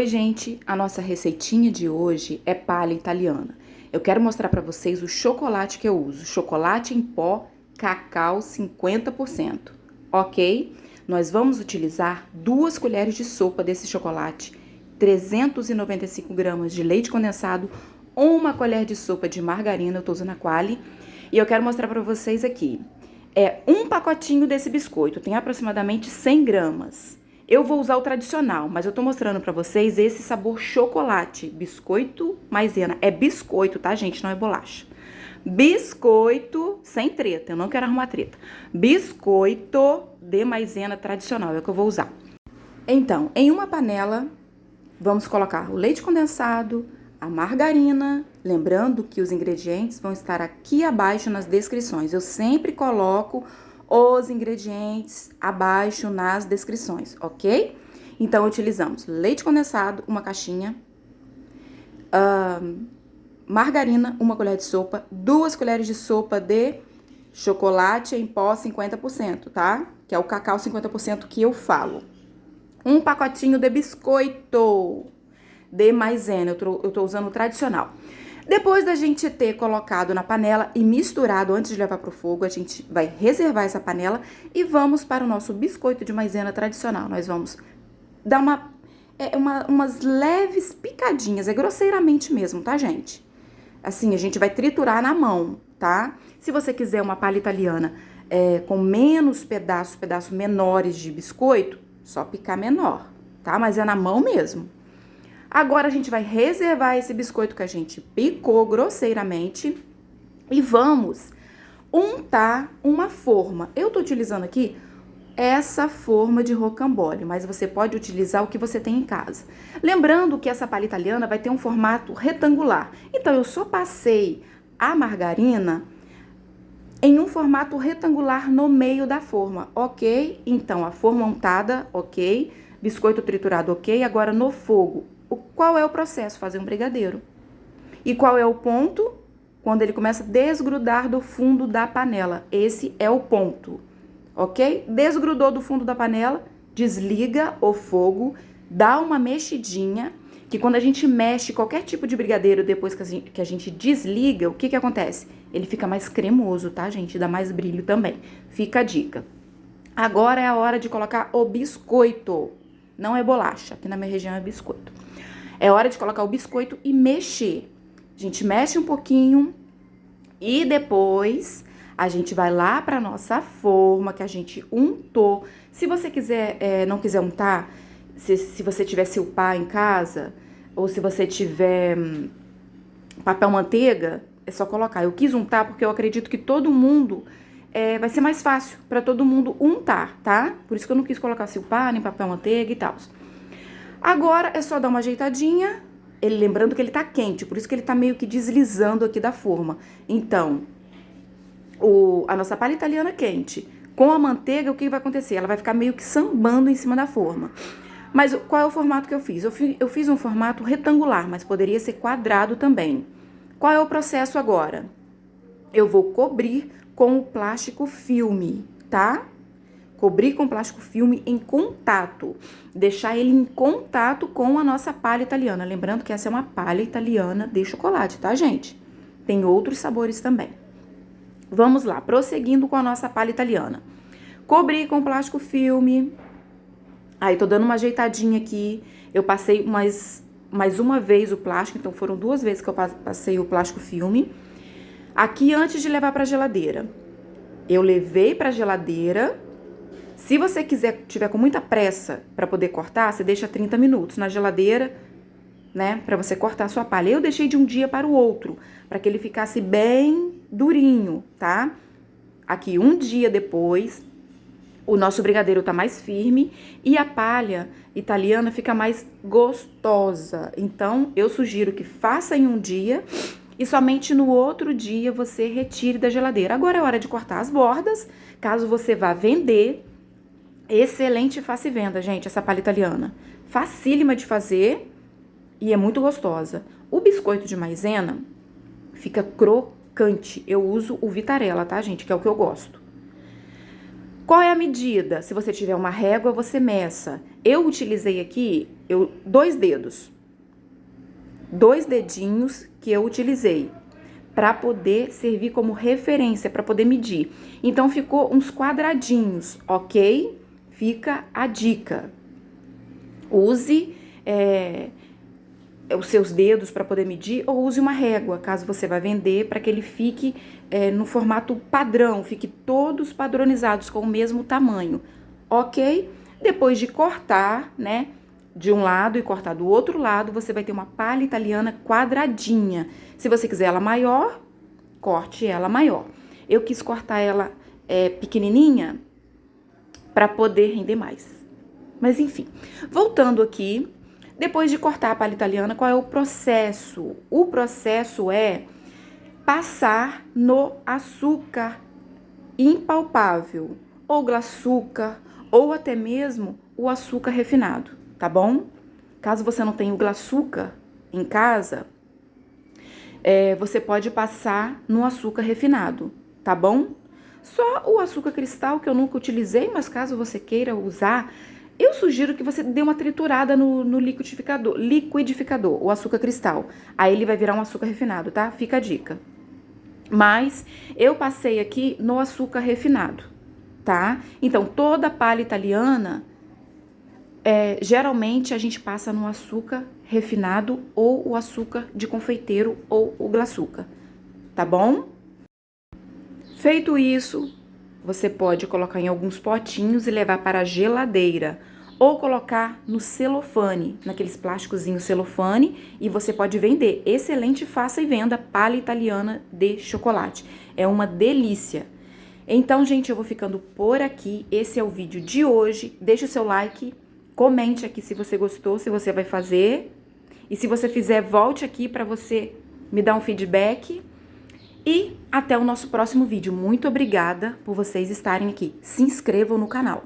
Oi, gente! A nossa receitinha de hoje é palha italiana. Eu quero mostrar para vocês o chocolate que eu uso. Chocolate em pó, cacau 50%, ok? Nós vamos utilizar 2 colheres de sopa desse chocolate, 395 gramas de leite condensado, 1 colher de sopa de margarina, eu tô usando a Qualy. E eu quero mostrar para vocês aqui. É um pacotinho desse biscoito, tem aproximadamente 100 gramas. Eu vou usar o tradicional, mas eu tô mostrando pra vocês esse sabor chocolate. Biscoito maisena. É biscoito, tá, gente? Não é bolacha. Biscoito sem treta, eu não quero arrumar treta. Biscoito de maisena tradicional, é o que eu vou usar. Então, em uma panela, vamos colocar o leite condensado, a margarina, lembrando que os ingredientes vão estar aqui abaixo nas descrições. Eu sempre coloco os ingredientes abaixo nas descrições, ok? Então, utilizamos leite condensado, 1 caixinha, margarina, 1 colher de sopa, 2 colheres de sopa de chocolate em pó 50%, tá? Que é o cacau 50% que eu falo. 1 pacotinho de biscoito de maisena, eu tô usando o tradicional. Depois da gente ter colocado na panela e misturado antes de levar para o fogo, a gente vai reservar essa panela e vamos para o nosso biscoito de maisena tradicional. Nós vamos dar umas leves picadinhas, é grosseiramente mesmo, tá, gente? Assim, a gente vai triturar na mão, tá? Se você quiser uma palha italiana com menos pedaços menores de biscoito, só picar menor, tá? Mas é na mão mesmo. Agora, a gente vai reservar esse biscoito que a gente picou grosseiramente e vamos untar uma forma. Eu tô utilizando aqui essa forma de rocambole, mas você pode utilizar o que você tem em casa. Lembrando que essa palha italiana vai ter um formato retangular. Então, eu só passei a margarina em um formato retangular no meio da forma, ok? Então, a forma untada, ok? Biscoito triturado, ok? Agora, no fogo. Qual é o processo? Fazer um brigadeiro. E qual é o ponto? Quando ele começa a desgrudar do fundo da panela. Esse é o ponto, ok? Desgrudou do fundo da panela, desliga o fogo, dá uma mexidinha, que quando a gente mexe qualquer tipo de brigadeiro depois que a gente desliga, o que que acontece? Ele fica mais cremoso, tá, gente? Dá mais brilho também. Fica a dica. Agora é a hora de colocar o biscoito. Não é bolacha, aqui na minha região é biscoito. É hora de colocar o biscoito e mexer. A gente mexe um pouquinho e depois a gente vai lá para nossa forma que a gente untou. Se você quiser, não quiser untar, se você tiver silpar em casa ou se você tiver papel manteiga, é só colocar. Eu quis untar porque eu acredito que todo mundo vai ser mais fácil para todo mundo untar, tá? Por isso que eu não quis colocar silpar nem papel manteiga e tal. Agora é só dar uma ajeitadinha, lembrando que ele tá quente, por isso que ele tá meio que deslizando aqui da forma. Então, a nossa palha italiana quente, com a manteiga, o que vai acontecer? Ela vai ficar meio que sambando em cima da forma. Mas qual é o formato que eu fiz? Eu fiz um formato retangular, mas poderia ser quadrado também. Qual é o processo agora? Eu vou cobrir com o plástico filme, tá? Cobrir com plástico filme em contato, deixar ele em contato com a nossa palha italiana. Lembrando que essa é uma palha italiana de chocolate, tá, gente? Tem outros sabores também. Vamos lá, prosseguindo com a nossa palha italiana. Cobri com plástico filme. Aí, tô dando uma ajeitadinha aqui. Eu passei mais uma vez o plástico, então foram 2 vezes que eu passei o plástico filme. Aqui, antes de levar pra geladeira. Eu levei pra geladeira. Se você tiver com muita pressa para poder cortar, você deixa 30 minutos na geladeira, né, para você cortar a sua palha. Eu deixei de um dia para o outro, para que ele ficasse bem durinho, tá? Aqui, um dia depois, o nosso brigadeiro tá mais firme e a palha italiana fica mais gostosa. Então, eu sugiro que faça em um dia e somente no outro dia você retire da geladeira. Agora é hora de cortar as bordas, caso você vá vender. Excelente face venda, gente, essa palha italiana. Facílima de fazer e é muito gostosa. O biscoito de maisena fica crocante. Eu uso o Vitarella, tá, gente? Que é o que eu gosto. Qual é a medida? Se você tiver uma régua, você meça. Eu utilizei aqui 2 dedos. 2 dedinhos que eu utilizei para poder servir como referência, para poder medir. Então, ficou uns quadradinhos, ok? Fica a dica. Use os seus dedos para poder medir ou use uma régua, caso você vá vender, para que ele fique no formato padrão, fique todos padronizados com o mesmo tamanho, ok? Depois de cortar, né, de um lado e cortar do outro lado, você vai ter uma palha italiana quadradinha. Se você quiser ela maior, corte ela maior. Eu quis cortar ela pequenininha para poder render mais. Mas enfim, voltando aqui, depois de cortar a palha italiana, qual é o processo? O processo é passar no açúcar impalpável, ou glaçúcar, ou até mesmo o açúcar refinado, tá bom? Caso você não tenha o glaçúcar em casa, você pode passar no açúcar refinado, tá bom? Só o açúcar cristal, que eu nunca utilizei, mas caso você queira usar, eu sugiro que você dê uma triturada no liquidificador, o açúcar cristal. Aí ele vai virar um açúcar refinado, tá? Fica a dica. Mas eu passei aqui no açúcar refinado, tá? Então, toda palha italiana, geralmente a gente passa no açúcar refinado ou o açúcar de confeiteiro ou o glaçúcar, tá bom? Feito isso, você pode colocar em alguns potinhos e levar para a geladeira ou colocar no celofane, naqueles plásticozinhos celofane, e você pode vender. Excelente, faça e venda palha italiana de chocolate. É uma delícia. Então, gente, eu vou ficando por aqui. Esse é o vídeo de hoje. Deixe o seu like, comente aqui se você gostou, se você vai fazer. E se você fizer, volte aqui para você me dar um feedback. E até o nosso próximo vídeo. Muito obrigada por vocês estarem aqui. Se inscrevam no canal.